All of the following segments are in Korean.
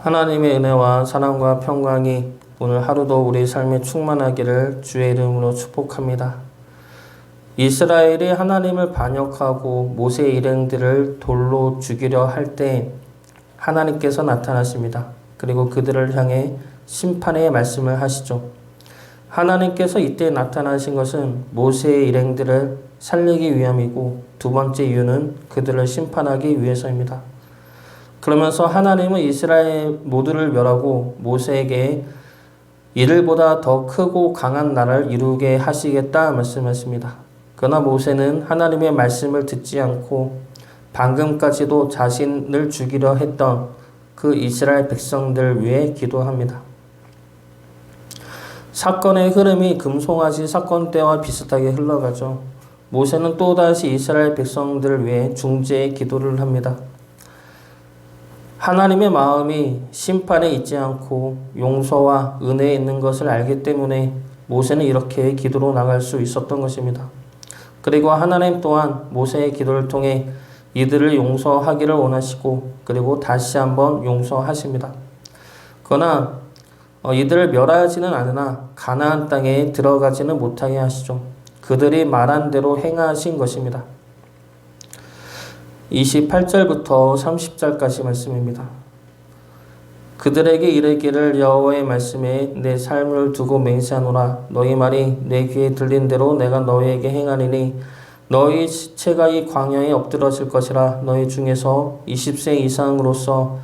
하나님의 은혜와 사랑과 평강이 오늘 하루도 우리 삶에 충만하기를 주의 이름으로 축복합니다. 이스라엘이 하나님을 반역하고 모세의 일행들을 돌로 죽이려 할 때 하나님께서 나타나십니다. 그리고 그들을 향해 심판의 말씀을 하시죠. 하나님께서 이때 나타나신 것은 모세의 일행들을 살리기 위함이고, 두 번째 이유는 그들을 심판하기 위해서입니다. 그러면서 하나님은 이스라엘 모두를 멸하고 모세에게 이들보다 더 크고 강한 나라를 이루게 하시겠다 말씀하십니다. 그러나 모세는 하나님의 말씀을 듣지 않고 방금까지도 자신을 죽이려 했던 그 이스라엘 백성들 위해 기도합니다. 사건의 흐름이 금송아지 사건 때와 비슷하게 흘러가죠. 모세는 또다시 이스라엘 백성들을 위해 중재의 기도를 합니다. 하나님의 마음이 심판에 있지 않고 용서와 은혜에 있는 것을 알기 때문에 모세는 이렇게 기도로 나갈 수 있었던 것입니다. 그리고 하나님 또한 모세의 기도를 통해 이들을 용서하기를 원하시고, 그리고 다시 한번 용서하십니다. 그러나 이들을 멸하지는 않으나 가나안 땅에 들어가지는 못하게 하시죠. 그들이 말한 대로 행하신 것입니다. 28절부터 30절까지 말씀입니다. 그들에게 이르기를 여호와의 말씀에 내 삶을 두고 맹세하노라. 너희 말이 내 귀에 들린 대로 내가 너희에게 행하리니 너희 시체가 이 광야에 엎드러질 것이라. 너희 중에서 20세 이상으로서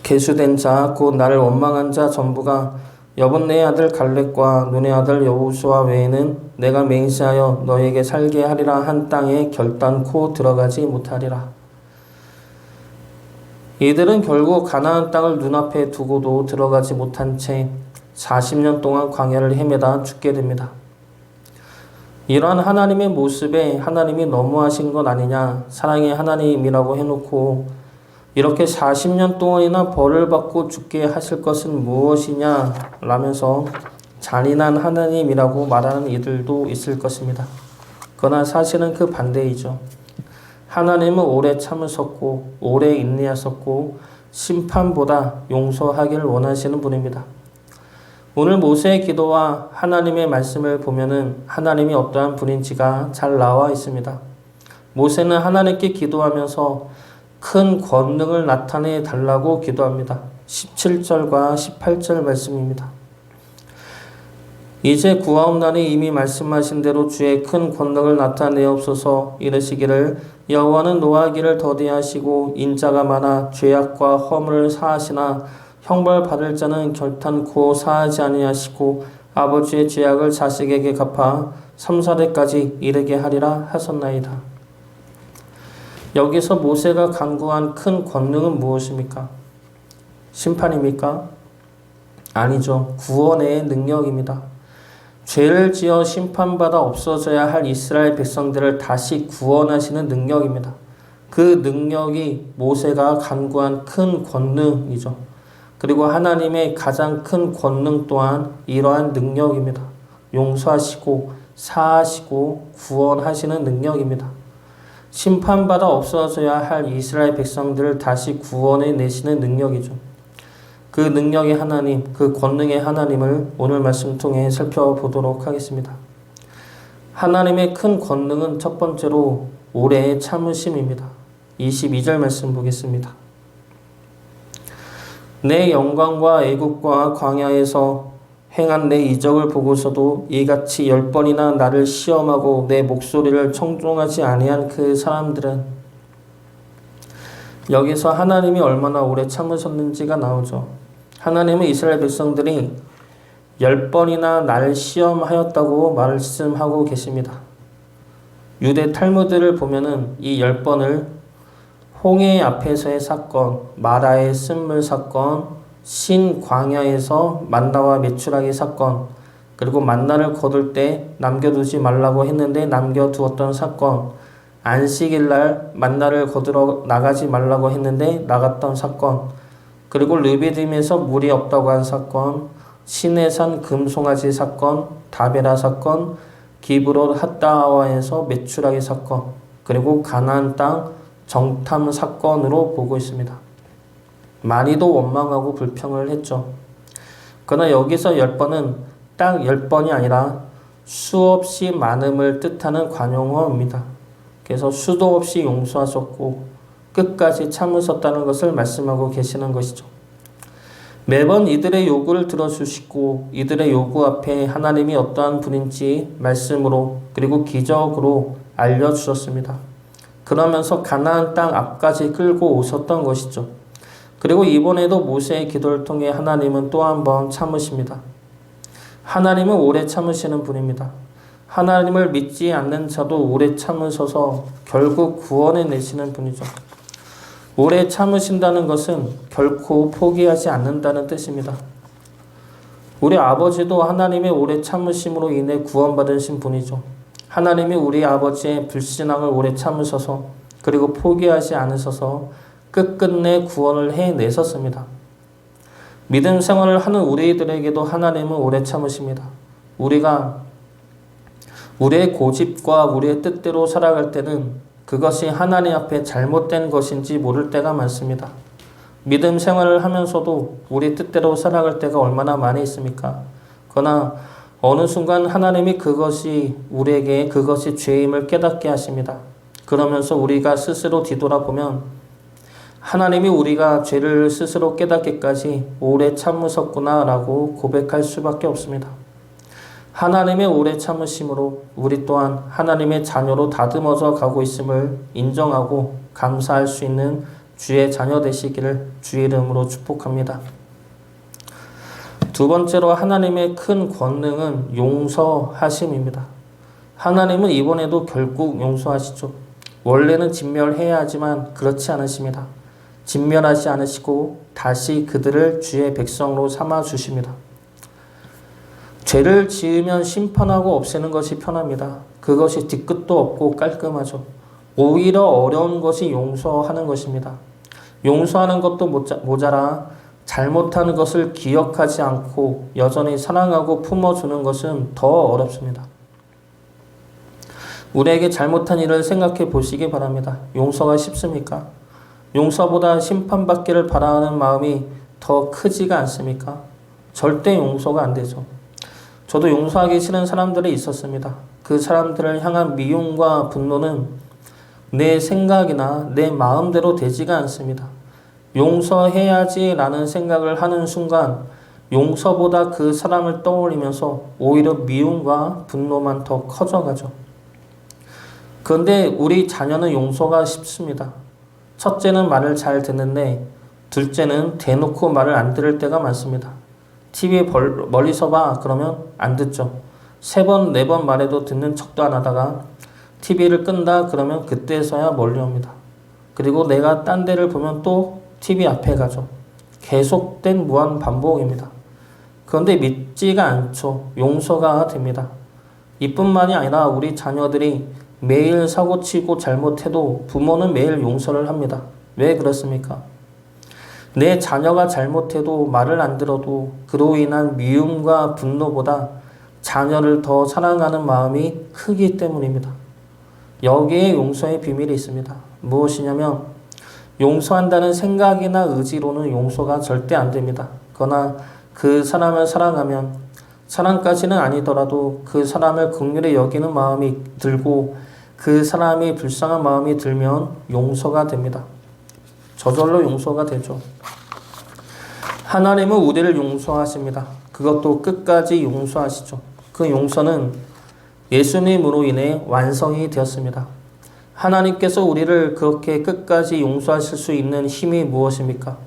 계수된 자 곧 나를 원망한 자 전부가 여분네의 아들 갈렙과 눈의 아들 여호수아 외에는 내가 맹세하여 너에게 살게 하리라 한 땅에 결단코 들어가지 못하리라. 이들은 결국 가나안 땅을 눈앞에 두고도 들어가지 못한 채 40년 동안 광야를 헤매다 죽게 됩니다. 이러한 하나님의 모습에 하나님이 너무하신 것 아니냐, 사랑의 하나님이라고 해놓고 이렇게 40년 동안이나 벌을 받고 죽게 하실 것은 무엇이냐 라면서 잔인한 하나님이라고 말하는 이들도 있을 것입니다. 그러나 사실은 그 반대이죠. 하나님은 오래 참으셨고 오래 인내하셨고 심판보다 용서하기를 원하시는 분입니다. 오늘 모세의 기도와 하나님의 말씀을 보면은 하나님이 어떠한 분인지가 잘 나와 있습니다. 모세는 하나님께 기도하면서 큰 권능을 나타내 달라고 기도합니다. 17절과 18절 말씀입니다. 이제 구하옵나니 이미 말씀하신 대로 주의 큰 권능을 나타내옵소서. 이르시기를 여호와는 노하기를 더디하시고 인자가 많아 죄악과 허물을 사하시나 형벌 받을 자는 결탄코 사하지 아니하시고 아버지의 죄악을 자식에게 갚아 3-4대까지 이르게 하리라 하셨나이다. 여기서 모세가 간구한 큰 권능은 무엇입니까? 심판입니까? 아니죠. 구원의 능력입니다. 죄를 지어 심판받아 없어져야 할 이스라엘 백성들을 다시 구원하시는 능력입니다. 그 능력이 모세가 간구한 큰 권능이죠. 그리고 하나님의 가장 큰 권능 또한 이러한 능력입니다. 용서하시고 사하시고 구원하시는 능력입니다. 심판받아 없어져야 할 이스라엘 백성들을 다시 구원해 내시는 능력이죠. 그 능력의 하나님, 그 권능의 하나님을 오늘 말씀 통해 살펴보도록 하겠습니다. 하나님의 큰 권능은 첫 번째로 오래 참으심입니다. 22절 말씀 보겠습니다. 내 영광과 애국과 광야에서 행한 내 이적을 보고서도 이같이 10번이나 나를 시험하고 내 목소리를 청종하지 아니한 그 사람들은, 여기서 하나님이 얼마나 오래 참으셨는지가 나오죠. 하나님은 이스라엘 백성들이 10번이나 나를 시험하였다고 말씀하고 계십니다. 유대 탈무드를 보면은 이 10번을 홍해 앞에서의 사건, 마라의 쓴물 사건, 신 광야에서 만나와 메추라기 사건, 그리고 만나를 거둘 때 남겨두지 말라고 했는데 남겨두었던 사건, 안식일날 만나를 거두러 나가지 말라고 했는데 나갔던 사건, 그리고 르비딤에서 물이 없다고 한 사건, 시내산 금송아지 사건, 다베라 사건, 기브롯 핫다와에서 메추라기 사건, 그리고 가나안 땅 정탐 사건으로 보고 있습니다. 많이도 원망하고 불평을 했죠. 그러나 여기서 10번은 딱 10번이 아니라 수없이 많음을 뜻하는 관용어입니다. 그래서 수도 없이 용서하셨고 끝까지 참으셨다는 것을 말씀하고 계시는 것이죠. 매번 이들의 요구를 들어주시고 이들의 요구 앞에 하나님이 어떠한 분인지 말씀으로 그리고 기적으로 알려주셨습니다. 그러면서 가나안 땅 앞까지 끌고 오셨던 것이죠. 그리고 이번에도 모세의 기도를 통해 하나님은 또 한 번 참으십니다. 하나님은 오래 참으시는 분입니다. 하나님을 믿지 않는 자도 오래 참으셔서 결국 구원해 내시는 분이죠. 오래 참으신다는 것은 결코 포기하지 않는다는 뜻입니다. 우리 아버지도 하나님의 오래 참으심으로 인해 구원받으신 분이죠. 하나님이 우리 아버지의 불신앙을 오래 참으셔서 그리고 포기하지 않으셔서 끝끝내 구원을 해내셨습니다. 믿음 생활을 하는 우리들에게도 하나님은 오래 참으십니다. 우리가 우리의 고집과 우리의 뜻대로 살아갈 때는 그것이 하나님 앞에 잘못된 것인지 모를 때가 많습니다. 믿음 생활을 하면서도 우리 뜻대로 살아갈 때가 얼마나 많이 있습니까? 그러나 어느 순간 하나님이 우리에게 그것이 죄임을 깨닫게 하십니다. 그러면서 우리가 스스로 뒤돌아보면 하나님이 우리가 죄를 스스로 깨닫기까지 오래 참으셨구나 라고 고백할 수밖에 없습니다. 하나님의 오래 참으심으로 우리 또한 하나님의 자녀로 다듬어져 가고 있음을 인정하고 감사할 수 있는 주의 자녀 되시기를 주의 이름으로 축복합니다. 두 번째로 하나님의 큰 권능은 용서하심입니다. 하나님은 이번에도 결국 용서하시죠. 원래는 진멸해야 하지만 그렇지 않으십니다. 진멸하지 않으시고 다시 그들을 주의 백성으로 삼아 주십니다. 죄를 지으면 심판하고 없애는 것이 편합니다. 그것이 뒤끝도 없고 깔끔하죠. 오히려 어려운 것이 용서하는 것입니다. 용서하는 것도 모자라 잘못한 것을 기억하지 않고 여전히 사랑하고 품어주는 것은 더 어렵습니다. 우리에게 잘못한 일을 생각해 보시기 바랍니다. 용서가 쉽습니까? 용서보다 심판받기를 바라는 마음이 더 크지가 않습니까? 절대 용서가 안 되죠. 저도 용서하기 싫은 사람들이 있었습니다. 그 사람들을 향한 미움과 분노는 내 생각이나 내 마음대로 되지가 않습니다. 용서해야지라는 생각을 하는 순간 용서보다 그 사람을 떠올리면서 오히려 미움과 분노만 더 커져가죠. 그런데 우리 자녀는 용서가 쉽습니다. 첫째는 말을 잘 듣는데 둘째는 대놓고 말을 안 들을 때가 많습니다. TV 멀리서 봐 그러면 안 듣죠. 3번, 4번 말해도 듣는 척도 안 하다가 TV를 끈다 그러면 그때서야 멀리 옵니다. 그리고 내가 딴 데를 보면 또 TV 앞에 가죠. 계속된 무한 반복입니다. 그런데 믿지가 않죠. 용서가 됩니다. 이뿐만이 아니라 우리 자녀들이 매일 사고치고 잘못해도 부모는 매일 용서를 합니다. 왜 그렇습니까? 내 자녀가 잘못해도 말을 안 들어도 그로 인한 미움과 분노보다 자녀를 더 사랑하는 마음이 크기 때문입니다. 여기에 용서의 비밀이 있습니다. 무엇이냐면 용서한다는 생각이나 의지로는 용서가 절대 안 됩니다. 그러나 그 사람을 사랑하면 사랑까지는 아니더라도 그 사람을 긍휼히 여기는 마음이 들고 그 사람이 불쌍한 마음이 들면 용서가 됩니다. 저절로 용서가 되죠. 하나님은 우리를 용서하십니다. 그것도 끝까지 용서하시죠. 그 용서는 예수님으로 인해 완성이 되었습니다. 하나님께서 우리를 그렇게 끝까지 용서하실 수 있는 힘이 무엇입니까?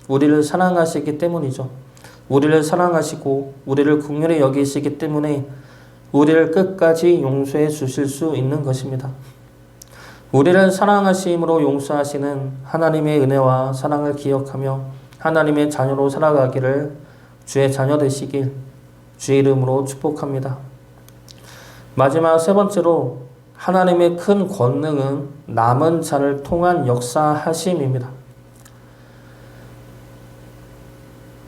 우리를 사랑하시기 때문이죠. 우리를 사랑하시고 우리를 긍휼히 여기시기 때문에 우리를 끝까지 용서해 주실 수 있는 것입니다. 우리를 사랑하심으로 용서하시는 하나님의 은혜와 사랑을 기억하며 하나님의 자녀로 살아가기를 주의 자녀 되시길 주의 이름으로 축복합니다. 마지막 세 번째로 하나님의 큰 권능은 남은 자를 통한 역사하심입니다.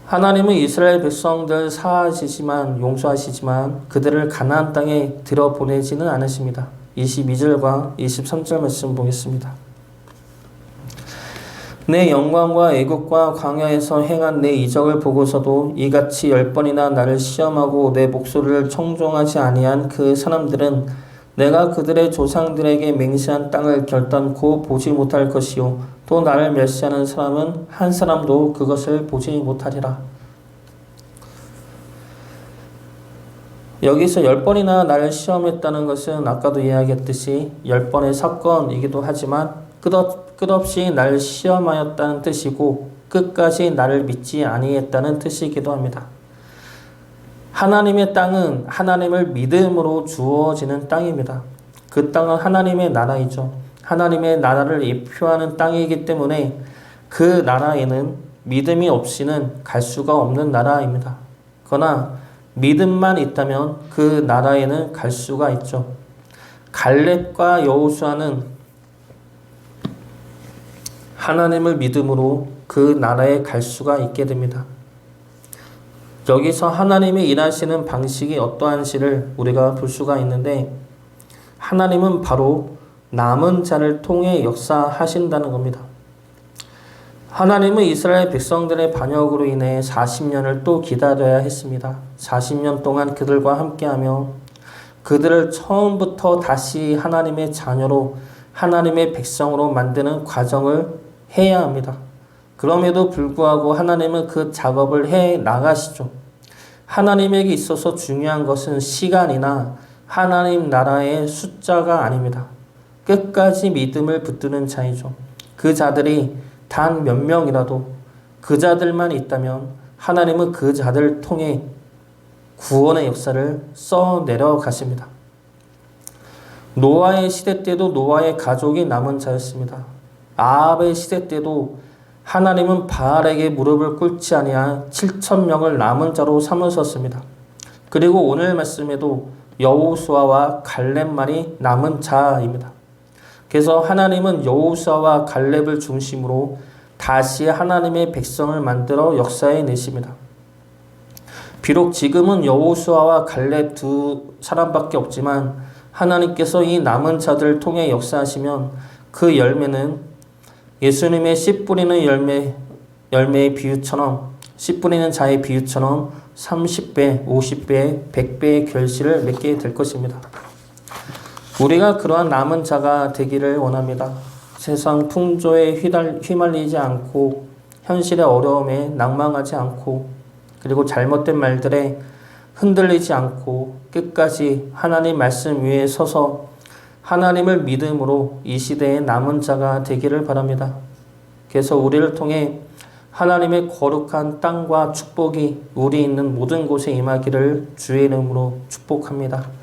하나님은 이스라엘 백성들 사하시지만 용서하시지만 그들을 가나안 땅에 들여보내지는 않으십니다. 22절과 23절 말씀 보겠습니다. 내 영광과 애국과 광야에서 행한 내 이적을 보고서도 이같이 10번이나 나를 시험하고 내 목소리를 청종하지 아니한 그 사람들은 내가 그들의 조상들에게 맹세한 땅을 결단코 보지 못할 것이요 또 나를 멸시하는 사람은 한 사람도 그것을 보지 못하리라. 여기서 10번이나 나를 시험했다는 것은 아까도 이야기했듯이 10번의 사건이기도 하지만 끝없이 나를 시험하였다는 뜻이고 끝까지 나를 믿지 아니했다는 뜻이기도 합니다. 하나님의 땅은 하나님을 믿음으로 주어지는 땅입니다. 그 땅은 하나님의 나라이죠. 하나님의 나라를 예표하는 땅이기 때문에 그 나라에는 믿음이 없이는 갈 수가 없는 나라입니다. 그러나 믿음만 있다면 그 나라에는 갈 수가 있죠. 갈렙과 여호수아는 하나님을 믿음으로 그 나라에 갈 수가 있게 됩니다. 여기서 하나님이 일하시는 방식이 어떠한지를 우리가 볼 수가 있는데 하나님은 바로 남은 자를 통해 역사하신다는 겁니다. 하나님은 이스라엘 백성들의 반역으로 인해 40년을 또 기다려야 했습니다. 40년 동안 그들과 함께하며 그들을 처음부터 다시 하나님의 자녀로 하나님의 백성으로 만드는 과정을 해야 합니다. 그럼에도 불구하고 하나님은 그 작업을 해 나가시죠. 하나님에게 있어서 중요한 것은 시간이나 하나님 나라의 숫자가 아닙니다. 끝까지 믿음을 붙드는 자이죠. 그 자들이 단 몇 명이라도 그 자들만 있다면 하나님은 그 자들을 통해 구원의 역사를 써 내려가십니다. 노아의 시대 때도 노아의 가족이 남은 자였습니다. 아합의 시대 때도 하나님은 바알에게 무릎을 꿇지 아니한 7,000명을 남은 자로 삼으셨습니다. 그리고 오늘 말씀에도 여호수아와 갈렙만이 남은 자입니다. 그래서 하나님은 여호수아와 갈렙을 중심으로 다시 하나님의 백성을 만들어 역사해 내십니다. 비록 지금은 여호수아와 갈렙 두 사람밖에 없지만 하나님께서 이 남은 자들을 통해 역사하시면 그 열매는 예수님의 씨 뿌리는 열매의 비유처럼 씨 뿌리는 자의 비유처럼 30배, 50배, 100배의 결실을 맺게 될 것입니다. 우리가 그러한 남은 자가 되기를 원합니다. 세상 풍조에 휘말리지 않고 현실의 어려움에 낭망하지 않고 그리고 잘못된 말들에 흔들리지 않고 끝까지 하나님 말씀 위에 서서 하나님을 믿음으로 이 시대의 남은 자가 되기를 바랍니다. 그래서 우리를 통해 하나님의 거룩한 땅과 축복이 우리 있는 모든 곳에 임하기를 주의 이름으로 축복합니다.